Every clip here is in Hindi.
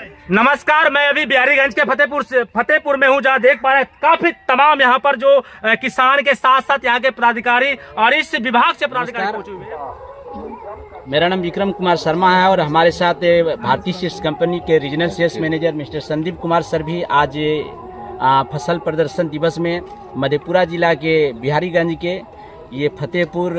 नमस्कार, मैं अभी बिहारीगंज के फतेहपुर में हूँ, जहाँ देख पा रहे हैं काफी तमाम यहाँ पर जो किसान के साथ साथ यहाँ के पदाधिकारी और इस विभाग से पदाधिकारी पहुंचे हुए हैं। मेरा नाम विक्रम कुमार शर्मा है और हमारे साथ भारतीय सीड्स कंपनी के regional sales manager mister Sandeep Kumar sir भी आज फसल प्रदर्शन दिवस में मधेपुरा जिला के बिहारीगंज के ये फतेहपुर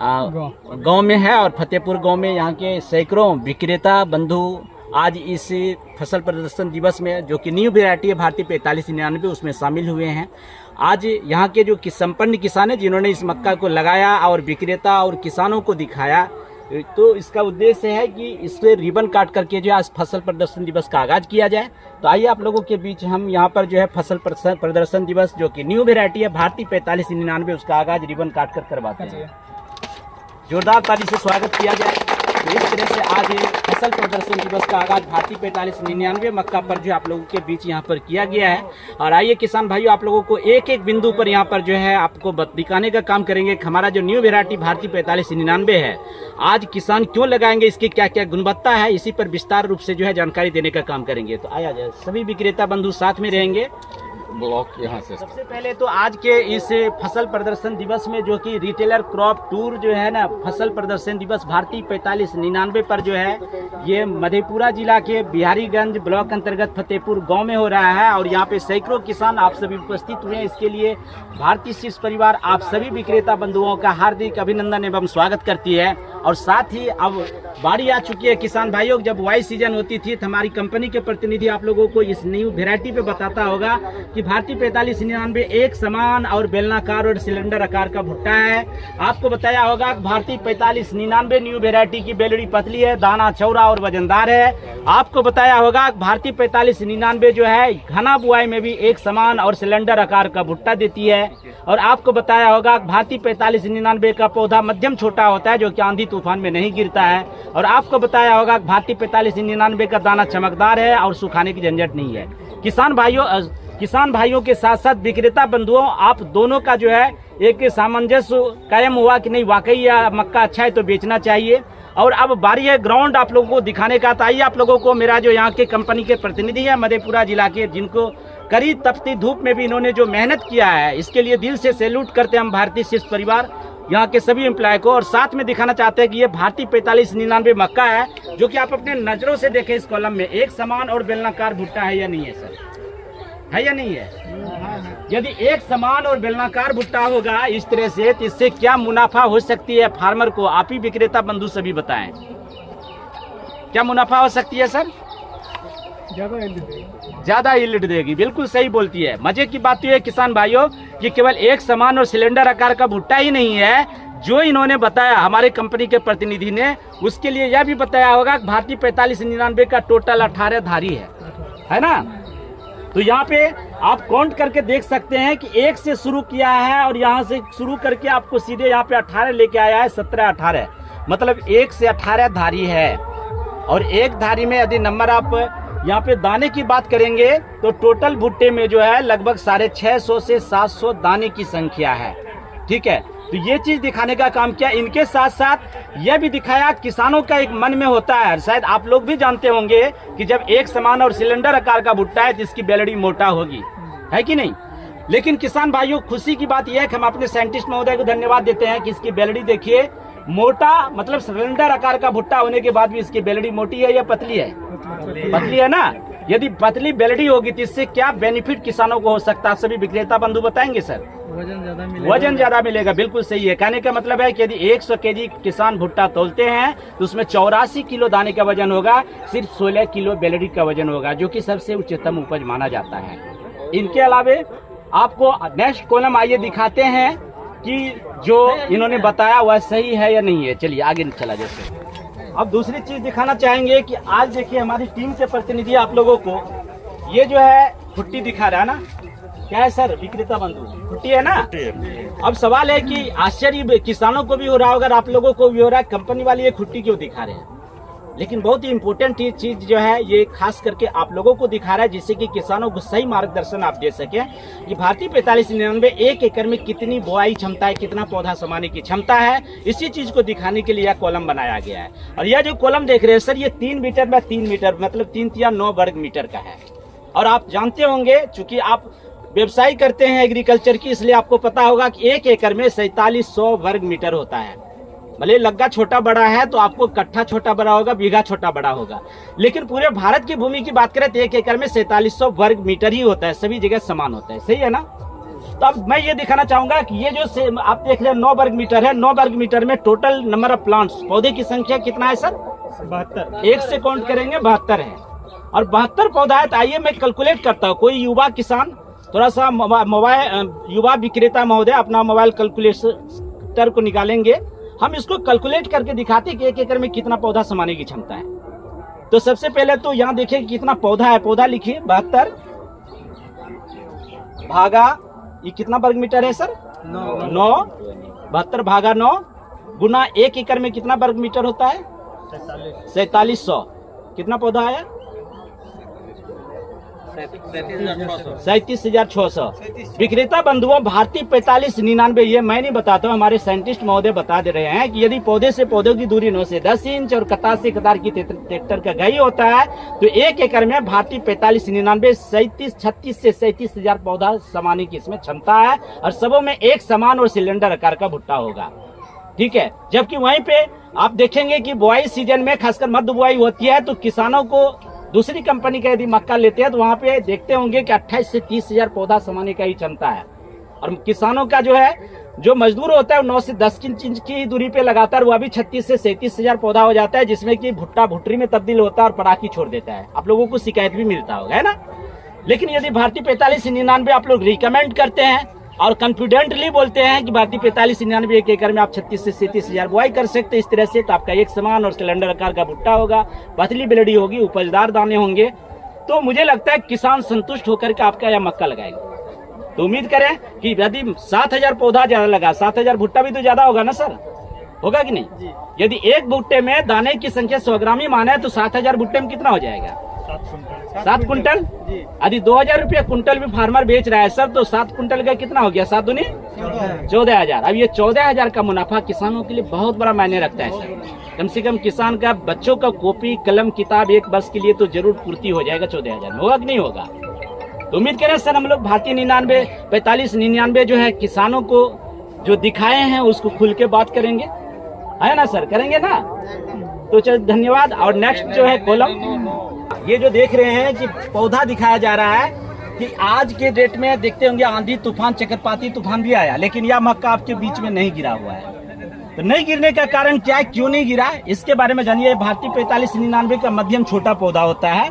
गांव में है। और फतेहपुर गांव में यहाँ के सैकड़ों विक्रेता बंधु आज इस फसल प्रदर्शन दिवस में, जो कि न्यू वैरायटी है भारतीय 4599, उसमें शामिल हुए हैं। आज यहाँ के जो संपन्न किसान हैं जिन्होंने इस मक्का को लगाया और विक्रेता और किसानों को दिखाया, तो इसका उद्देश्य है कि इससे रिबन काट करके जो आज फसल प्रदर्शन दिवस का आगाज किया जाए। तो आइए आप लोगों के बीच हम यहाँ पर जो है फसल प्रदर्शन दिवस जो कि न्यू वैरायटी है भारतीय 4599, उसका आगाज रिबन काट कर करवाते हैं। जोरदार ताली से स्वागत किया जाए। तो इस तरह से आज फसल प्रदर्शन दिवस का आगाज भारतीय 4599 मक्का पर जो आप लोगों के बीच यहाँ पर किया गया है। और आइए किसान भाइयों, आप लोगों को एक एक बिंदु पर यहाँ पर जो है आपको दिखाने का काम करेंगे। हमारा जो न्यू वैरायटी भारतीय 4599 है, आज किसान क्यों लगाएंगे, इसकी क्या क्या गुणवत्ता है, इसी पर विस्तार रूप से जो है जानकारी देने का काम करेंगे। तो आया जाए, सभी विक्रेता बंधु साथ में रहेंगे। ब्लॉक यहाँ से सबसे पहले तो आज के इस फसल प्रदर्शन दिवस में जो कि रिटेलर क्रॉप टूर जो है ना, फसल प्रदर्शन दिवस भारतीय 4599 पर जो है ये मधेपुरा जिला के बिहारीगंज ब्लॉक अंतर्गत फतेहपुर गांव में हो रहा है। और यहाँ पे सैकड़ों किसान आप सभी उपस्थित हुए हैं। इसके लिए भारतीय सीड्स परिवार आप सभी विक्रेता बंधुओं का हार्दिक अभिनंदन एवं स्वागत करती है। और साथ ही अब बारी आ चुकी है किसान भाइयों, जब वाई सीजन होती थी तो हमारी कंपनी के प्रतिनिधि आप लोगों को इस न्यू वेराइटी पे बताता होगा कि भारतीय 4599 एक समान और बेलनाकार और सिलेंडर आकार का भुट्टा है। आपको बताया होगा भारतीय 4599 न्यू वेराइटी की बेलड़ी पतली है, दाना चौड़ा और वजनदार है। आपको बताया होगा भारतीय 4599 जो है घना बुआई में भी एक समान और सिलेंडर आकार का भुट्टा देती है। और आपको बताया होगा भारतीय 4599 का पौधा मध्यम छोटा होता है, जो कि आंधी तूफान में नहीं गिरता है। और आपको बताया होगा भारतीय 4599 का दाना चमकदार है और सुखाने की झंझट नहीं है। किसान भाइयों के साथ साथ विक्रेता बंधुओं, आप दोनों का जो है एक सामंजस्य कायम हुआ कि नहीं वाकई यह मक्का अच्छा है तो बेचना चाहिए। और अब बारी है ग्राउंड आप लोगों को दिखाने का। तो आइए आप लोगों को मेरा जो यहाँ के कंपनी के प्रतिनिधि है मधेपुरा जिला के, जिनको कड़ी तपती धूप में भी इन्होंने जो मेहनत किया है, इसके लिए दिल से सैल्यूट करते हैं हम भारतीय सीड्स परिवार यहाँ के सभी एम्प्लॉय को। और साथ में दिखाना चाहते हैं कि ये भारतीय 4599 मक्का है, जो कि आप अपने नजरों से देखें इस कॉलम में एक समान और बेलनाकार भुट्टा है या नहीं है सर, है या नहीं है? यदि एक समान और बेलनाकार भुट्टा होगा इस तरह से, तो इससे क्या मुनाफा हो सकती है फार्मर को, आप ही विक्रेता बंधु सभी बताएं, क्या मुनाफा हो सकती है सर? ज्यादा यील्ड देगी, बिल्कुल सही बोलती है। मजे की बात यह है किसान भाइयों कि केवल एक समान और सिलेंडर आकार का भुट्टा ही नहीं है जो इन्होंने बताया हमारे कंपनी के प्रतिनिधि ने, उसके लिए यह भी बताया होगा कि भारतीय 4599 का टोटल 18 धारी है ना। तो यहाँ पे आप काउंट करके देख सकते हैं कि एक से शुरू किया है और यहाँ से शुरू करके आपको सीधे यहाँ पे 18 लेके आया है, 17-18, मतलब 1 से 18 धारी है। और एक धारी में यदि नंबर आप यहाँ पे दाने की बात करेंगे तो टोटल भुट्टे में जो है लगभग 650 से 700 दाने की संख्या है। ठीक है, तो ये चीज दिखाने का काम किया। इनके साथ साथ यह भी दिखाया किसानों का एक मन में होता है, शायद आप लोग भी जानते होंगे कि जब एक समान और सिलेंडर आकार का भुट्टा है तो इसकी बेलड़ी मोटा होगी, है कि नहीं। लेकिन किसान भाइयों, खुशी की बात यह है कि हम अपने साइंटिस्ट महोदय को धन्यवाद देते हैं कि इसकी बेलड़ी देखिए मोटा, मतलब सिलेंडर आकार का भुट्टा होने के बाद भी इसकी बेलड़ी मोटी है या पतली है? पतली है ना। यदि पतली बेलड़ी होगी तो इससे क्या बेनिफिट किसानों को हो सकता है, सभी विक्रेता बंधु बताएंगे सर? वजन ज्यादा मिलेगा, बिल्कुल सही है। कहने का मतलब है कि यदि 100 केजी किसान भुट्टा तोलते हैं तो उसमें 84 किलो दाने का वजन होगा, सिर्फ 16 किलो बेलड़ी का वजन होगा, जो कि सबसे उच्चतम उपज माना जाता है। इनके अलावे आपको नेक्स्ट कॉलम आइए दिखाते हैं कि जो इन्होंने बताया वह सही है या नहीं है। चलिए आगे चला जाए। अब दूसरी चीज दिखाना चाहेंगे कि आज देखिए हमारी टीम के प्रतिनिधि आप लोगों को ये जो है खुट्टी दिखा रहा है ना, क्या है सर विक्रेता बंधु? खुट्टी है ना। अब सवाल है कि आश्चर्य किसानों को भी हो रहा होगा, आप लोगों को भी हो रहा है, कंपनी वाले ये खुट्टी क्यों दिखा रहे हैं? लेकिन बहुत ही इम्पोर्टेंट ये चीज जो है ये खास करके आप लोगों को दिखा रहा है, जिससे कि किसानों को सही मार्गदर्शन आप दे सके कि भारतीय 4599 1 एकड़ में कितनी बुआई क्षमता है, कितना पौधा समाने की क्षमता है। इसी चीज को दिखाने के लिए यह कॉलम बनाया गया है। और यह जो कॉलम देख रहे हैं सर, ये 3 मीटर में 3 मीटर मतलब 3 या 9 वर्ग मीटर का है। और आप जानते होंगे चूंकि आप व्यवसाय करते हैं एग्रीकल्चर की, इसलिए आपको पता होगा कि 1 एकड़ में 4700 वर्ग मीटर होता है। भले लग्गा छोटा बड़ा है तो आपको कट्ठा छोटा बड़ा होगा, बीघा छोटा बड़ा होगा, लेकिन पूरे भारत की भूमि की बात करें तो 1 एकड़ में 4700 वर्ग मीटर ही होता है, सभी जगह समान होता है। सही है ना? तो अब मैं ये दिखाना चाहूंगा कि ये जो आप देख रहे हैं 9 वर्ग मीटर है, 9 वर्ग मीटर में टोटल नंबर ऑफ प्लांट्स, पौधे की संख्या कितना है सर? 72। 1 से काउंट करेंगे 72 है। और 72 पौधा है। तो आइए मैं कैलकुलेट करता हूँ। कोई युवा किसान थोड़ा सा मोबाइल युवा विक्रेता महोदय अपना मोबाइल कैलकुलेटर को निकालेंगे, हम इसको कैलकुलेट करके दिखाते कि 1 एकड़ में कितना पौधा समाने की क्षमता है। तो सबसे पहले तो यहाँ देखिए कितना पौधा है, पौधा लिखिए 72 भागा ये कितना वर्ग मीटर है सर? 9। 72 भागा 9 गुना 1 एकड़ में कितना वर्ग मीटर होता है? 4700। कितना पौधा आया? 37,600। विक्रेता बंधुओं, भारतीय 4599 ये मैं नहीं बताता हूँ, हमारे साइंटिस्ट महोदय बता दे रहे हैं कि यदि पौधे से पौधों की दूरी 9 से 10 इंच और कतार से कतार की ट्रैक्टर का गई होता है तो 1 एकड़ में भारतीय 4599 36 से 37,000 पौधा समाने की इसमें क्षमता है। और सबों में एक समान और सिलेंडर आकार का भुट्टा होगा। ठीक है। जबकि वहीं पे आप देखेंगे कि बुआई सीजन में खासकर मध्य बुआई होती है तो किसानों को दूसरी कंपनी का यदि मक्का लेते हैं तो वहां पे देखते होंगे कि 28 से 30,000 पौधा समाने का ही क्षमता है। और किसानों का जो है जो मजदूर होता है 9 से 10 इंच की दूरी पे लगातार वो अभी 36 से 37,000 पौधा हो जाता है, जिसमें कि भुट्टा भुट्टी में तब्दील होता है और पराखी छोड़ देता है। आप लोगों को शिकायत भी मिलता होगा, है ना? लेकिन यदि भारतीय 4599 आप लोग रिकमेंड करते हैं और कॉन्फिडेंटली बोलते हैं कि भारतीय 4599 1 एकड़ में आप 36 से 37,000 बुआई कर सकते हैं इस तरह से, तो आपका एक समान और सिलेंडर आकार का भुट्टा होगा, पतली बेलड़ी होगी, उपजदार दाने होंगे, तो मुझे लगता है किसान संतुष्ट होकर के आपका यह मक्का लगाएगा। तो उम्मीद करें कि यदि 7,000 पौधा ज्यादा लगा, 7,000 भुट्टा भी तो ज्यादा होगा ना सर? होगा कि नहीं? यदि एक भुट्टे में दाने की संख्या 100 ग्राम ही माने तो 7,000 भुट्टे में कितना हो जाएगा? 7 कुंटल। यदि 2,000 रुपया कुंटल भी फार्मर बेच रहा है सर तो 7 कुंटल का कितना हो गया? 7 दूनी 14,000। अब ये 14,000 का मुनाफा किसानों के लिए बहुत बड़ा मायने रखता है सर। कम से कम किसान का बच्चों का कॉपी कलम किताब एक वर्ष के लिए तो जरूर पूर्ति हो जाएगा 14,000 में। होगा कि नहीं होगा? तो उम्मीद करें सर हम लोग भारतीय 4599 जो है किसानों को जो दिखाए हैं उसको खुल के बात करेंगे, है ना सर? करेंगे ना? तो चलो धन्यवाद। और नेक्स्ट जो है कॉलम, ये जो देख रहे हैं कि पौधा दिखाया जा रहा है कि आज के डेट में देखते होंगे आंधी तूफान चक्रपाती तूफान भी आया, लेकिन यह मक्का आपके बीच में नहीं गिरा हुआ है। तो नहीं गिरने का कारण क्या है, क्यों नहीं गिरा, इसके बारे में जानिए। भारतीय 4599 का मध्यम छोटा पौधा होता है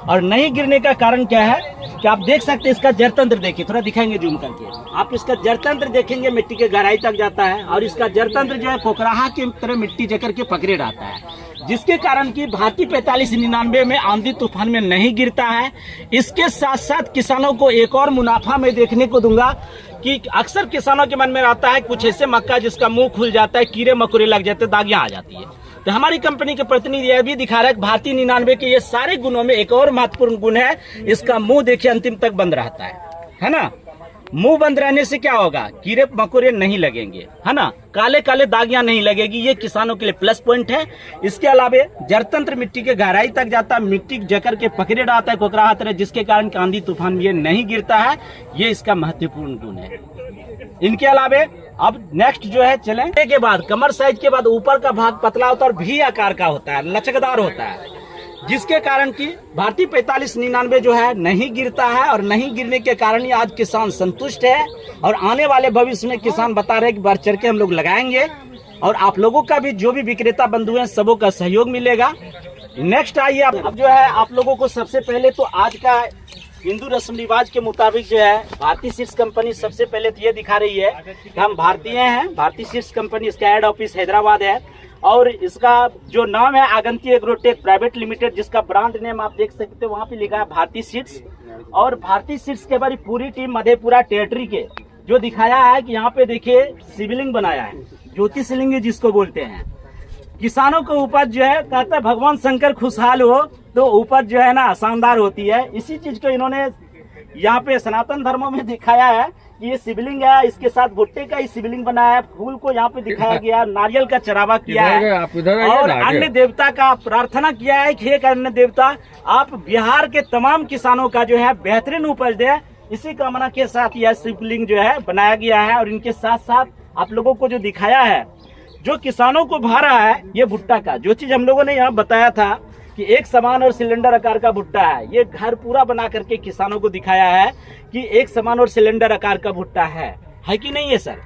और नहीं गिरने का कारण क्या है कि आप देख सकते हैं इसका जड़ तंत्र देखिए, थोड़ा दिखाएंगे जूम करके। आप इसका जड़ तंत्र देखेंगे मिट्टी के गहराई तक जाता है और इसका जड़ तंत्र जो है कोकराहा की तरह मिट्टी जकड़ के पकड़े रहता है, जिसके कारण कि भारतीय 4599 में आंधी तूफान में नहीं गिरता है। इसके साथ साथ किसानों को एक और मुनाफा मैं देखने को दूंगा कि अक्सर किसानों के मन में रहता है कुछ ऐसे मक्का जिसका मुंह खुल जाता है, कीड़े मकोड़े लग जाते हैं, दागियां आ जाती है। तो हमारी कंपनी के प्रतिनिधि यह भी दिखा रहा है कि भारतीय 99 के ये सारे गुणों में एक और महत्वपूर्ण गुण है, इसका मुंह देखिए अंतिम तक बंद रहता है ना? मुंह बंद रहने से क्या होगा? कीड़े मकोड़े नहीं लगेंगे, है ना? काले काले दागियां नहीं लगेगी, ये किसानों के लिए प्लस पॉइंट है। इसके अलावा जड़तंत्र मिट्टी के गहराई तक जाता है, मिट्टी जकड़ के पकड़े रहता है कोकराहा तरह, जिसके कारण आंधी तूफान में ये नहीं गिरता है। ये इसका महत्वपूर्ण गुण है। इनके अलावा अब नेक्स्ट जो है चलें के बाद कमर साइज के बाद ऊपर का भाग पतला होता है और भी आकार का होता है, लचकदार होता है, जिसके कारण कि भारतीय 4599 जो है नहीं गिरता है। और नहीं गिरने के कारण ही आज किसान संतुष्ट है और आने वाले भविष्य में किसान बता रहे हैं कि बढ़ चढ़ के हम लोग लगाएंगे और आप लोगों का भी जो भी विक्रेता बंधु हैं सबों का सहयोग मिलेगा। नेक्स्ट आइए अब जो है आप लोगों को सबसे पहले तो आज का हिंदू रस्म रिवाज के मुताबिक जो है भारतीय सीड्स कंपनी सबसे पहले तो ये दिखा रही है कि हम भारतीय हैं। भारतीय सीड्स कंपनी, इसका हेड ऑफिस हैदराबाद है और इसका जो नाम है आगंती एग्रोटेक प्राइवेट लिमिटेड, जिसका ब्रांड नेम आप देख सकते हो वहाँ पे लिखा है भारतीय सीड्स। और भारतीय सीड्स के बारे पूरी टीम मधेपुरा टेरिटरी के जो दिखाया है कि यहाँ पे देखिए शिवलिंग बनाया है, ज्योति शिवलिंग जिसको बोलते हैं। किसानों को उपज जो है कहता है भगवान शंकर खुशहाल हो तो उपज जो है ना शानदार होती है। इसी चीज को इन्होंने यहाँ पे सनातन धर्मों में दिखाया है कि ये शिवलिंग है, इसके साथ भुट्टे का ही शिवलिंग बनाया है, फूल को यहाँ पे दिखाया गया, नारियल का चढ़ावा किया है और अन्य देवता का प्रार्थना किया है कि एक अन्य देवता आप बिहार के तमाम किसानों का जो है बेहतरीन उपज दे। इसी कामना के साथ यह शिवलिंग जो है बनाया गया है और इनके साथ साथ आप लोगों को जो दिखाया है जो किसानों को भा रहा है ये भुट्टा का जो चीज हम लोगों ने यहाँ बताया था कि एक समान और सिलेंडर आकार का भुट्टा है, ये घर पूरा बना करके किसानों को दिखाया है कि एक समान और सिलेंडर आकार का भुट्टा है कि नहीं है सर।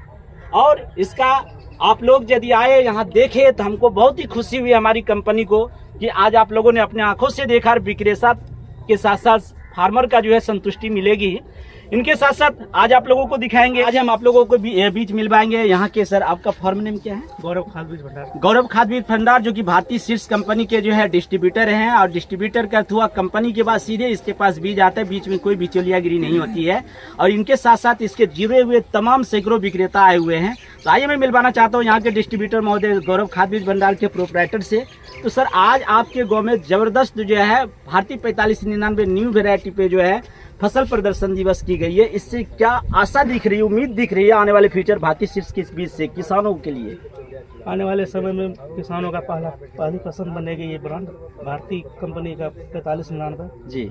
और इसका आप लोग यदि आए यहाँ देखे तो हमको बहुत ही खुशी हुई हमारी कंपनी को कि आज आप लोगों ने अपने आंखों से देखा और विक्रेता के साथ साथ फार्मर का जो है संतुष्टि मिलेगी। इनके साथ साथ आज आप लोगों को दिखाएंगे, आज हम आप लोगों को बीज मिलवाएंगे यहाँ के। सर आपका फर्म नेम क्या है? गौरव खाद बीज भंडार। गौरव खाद बीज भंडार जो कि भारतीय सीड्स कंपनी के जो है डिस्ट्रीब्यूटर हैं और डिस्ट्रीब्यूटर का थ्रू कंपनी के बाद सीधे इसके पास बीज आता है, बीच में कोई बिचौलियागिरी नहीं होती है। और इनके साथ साथ इसके जुड़े हुए तमाम सैकड़ों विक्रेता आए हुए हैं। तो आइए मैं मिलवाना चाहता हूँ यहाँ के डिस्ट्रीब्यूटर महोदय गौरव खाद बीज भंडार के प्रोपराइटर से। तो सर आज आपके गाँव में जबरदस्त जो है भारतीय 4599 न्यू वेरायटी पे जो है फसल प्रदर्शन दिवस की गई है, इससे क्या आशा दिख रही है, उम्मीद दिख रही है आने वाले फ्यूचर भारतीय सीड्स के बीज से किसानों के लिए? आने वाले समय में किसानों का पहली पसंद बनेगी ये ब्रांड भारतीय कंपनी का 4599 जी।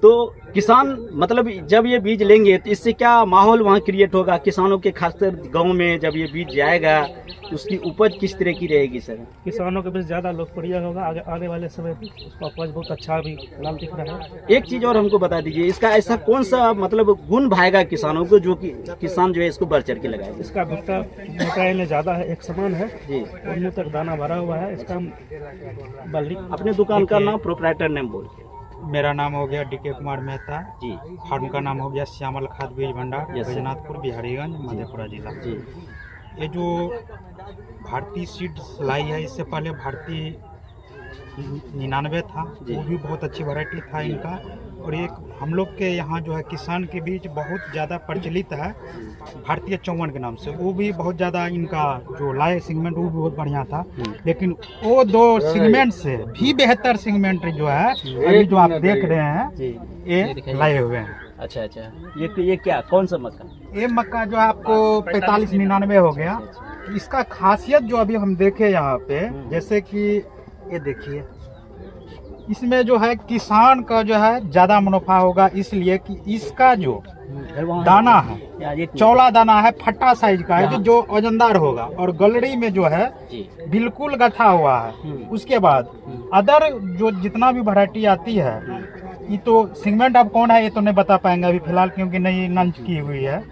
तो किसान मतलब जब ये बीज लेंगे तो इससे क्या माहौल वहाँ क्रिएट होगा किसानों के, खासकर गांव में जब ये बीज जाएगा तो उसकी उपज किस तरह की रहेगी सर? किसानों के बीच ज़्यादा लोकप्रिय होगा, आगे वाले समय में उसका उपज बहुत अच्छा भी नाम दिख रहा है। एक चीज़ और हमको बता दीजिए, इसका ऐसा कौन सा मतलब गुण भाएगा किसानों को जो कि किसान जो है इसको बढ़ चढ़ के लगाएगा? इसका भुट्टा में ज़्यादा है, एक समान है जी, उन्हीं तक दाना भरा हुआ है। इसका बल्कि अपने दुकान का नाम प्रोपराइटर नेम बोल? मेरा नाम हो गया डीके कुमार मेहता जी। फार्म का नाम हो गया श्यामल खाद बीज भंडार, बैजनाथपुर, बिहारीगंज, मधेपुरा जिला जी। ये जो भारतीय सीड्स लाई है, इससे पहले भारतीय 99 था, वो भी बहुत अच्छी वैरायटी था इनका। और एक हम लोग के यहाँ जो है किसान के बीच बहुत ज़्यादा प्रचलित है भारतीय 54 के नाम से, वो भी बहुत ज़्यादा इनका जो लाए सेगमेंट वो भी बहुत बढ़िया था। लेकिन वो दो सेगमेंट से भी बेहतर सेगमेंट जो है अभी जो आप देख रहे हैं ये लाए हुए हैं। अच्छा अच्छा, ये क्या कौन सा मक्का? ये मक्का जो है आपको 4599 हो गया। इसका खासियत जो अभी हम देखे यहाँ पे, जैसे कि ये देखिए इसमें जो है किसान का जो है ज्यादा मुनाफा होगा, इसलिए कि इसका जो दाना है चौड़ा दाना है, फट्टा साइज का है जो वजनदार होगा और गलड़ी में जो है बिल्कुल गथा हुआ है। उसके बाद अदर जो जितना भी वैरायटी आती है, ये तो सेगमेंट अब कौन है ये तो नहीं बता पाएंगे अभी फिलहाल क्योंकि नई लॉन्च की हुई है।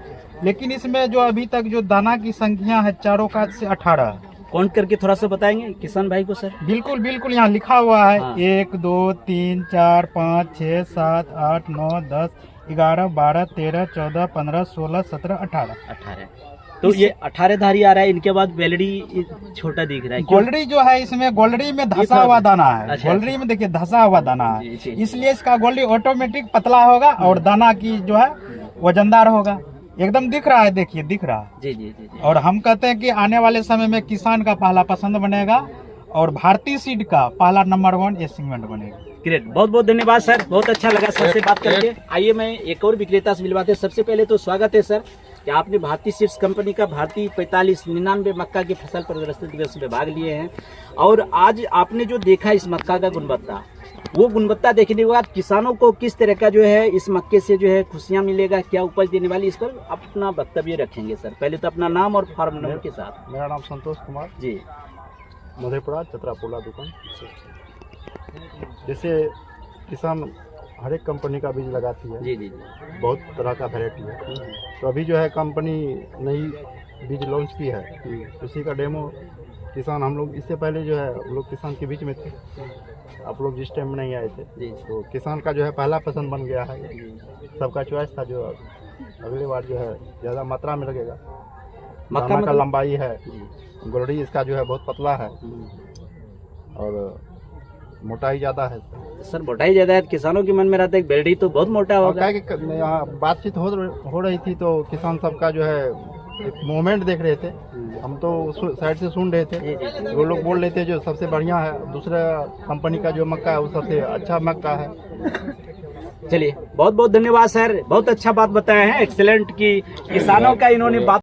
लेकिन इसमें जो अभी तक जो दाना की संख्या है चारों का से 18। काउंट करके थोड़ा सा बताएंगे किसान भाई को सर? बिल्कुल बिल्कुल, यहाँ लिखा हुआ है 1 2 3 4 5 6 7 8 9 10 11 12 13 14 15 16 17 18। तो ये 18 धारी आ रहा है। इनके बाद वेलडी छोटा दिख रहा है। गोल्डरी जो है इसमें गोल्डरी में धसा हुआ दाना है। अच्छा, गोल्डरी में देखिए धसा हुआ दाना है, जी, जी। इसलिए इसका गोल्डरी ऑटोमेटिक पतला होगा और दाना की जो है वजनदार होगा। एकदम दिख रहा है, देखिए दिख रहा है। जी जी जी। और हम कहते हैं कि आने वाले समय में किसान का पहला पसंद बनेगा और भारतीय सीड का पहला नंबर 1 ये सेगमेंट बनेगा। ग्रेट, बहुत बहुत धन्यवाद सर, बहुत अच्छा लगा सर से बात करके। आइए मैं एक और विक्रेता से मिलवाते हैं। सबसे पहले तो स्वागत है सर कि आपने भारतीय सीड्स कंपनी का भारतीय 4599 मक्का के फसल प्रदर्शन दिवस में भाग लिए हैं। और आज आपने जो देखा इस मक्का का गुणवत्ता, वो गुणवत्ता देखने के बाद किसानों को किस तरह का जो है इस मक्के से जो है खुशियां मिलेगा, क्या उपज देने वाली, इस पर अपना वक्तव्य रखेंगे सर। पहले तो अपना नाम और फार्म नंबर के साथ। मेरा नाम संतोष कुमार जी, मधेपुरा चतरापोला दुकान। जैसे किसान हर एक कंपनी का बीज लगाती है, जी जी जी, बहुत तरह का वैरायटी है। तो अभी जो है कंपनी नई बीज लॉन्च की है, उसी का डेमो किसान हम लोग इससे पहले जो है हम लोग किसान के बीच में थे, आप लोग जिस टाइम में नहीं आए थे, तो किसान का जो है पहला पसंद बन गया है। सबका चॉइस था जो अगले बार जो है ज़्यादा मात्रा में लगेगा। मक्का का लंबाई है, गोलड़ी इसका जो है बहुत पतला है और मोटाई ज़्यादा है। सर मोटाई ज़्यादा है, किसानों के मन में रहता है बेलडी तो बहुत मोटा होगा। क्या कि यहाँ बातचीत हो रही थी तो किसान सबका जो है एक मोमेंट देख रहे थे। हम तो उस साइड से सुन रहे थे, वो लोग बोल रहे थे जो सबसे बढ़िया है, दूसरा कंपनी का जो मक्का है वो सबसे अच्छा मक्का है। चलिए बहुत बहुत धन्यवाद सर, बहुत अच्छा बात बताया है, एक्सेलेंट की किसानों का इन्होंने बात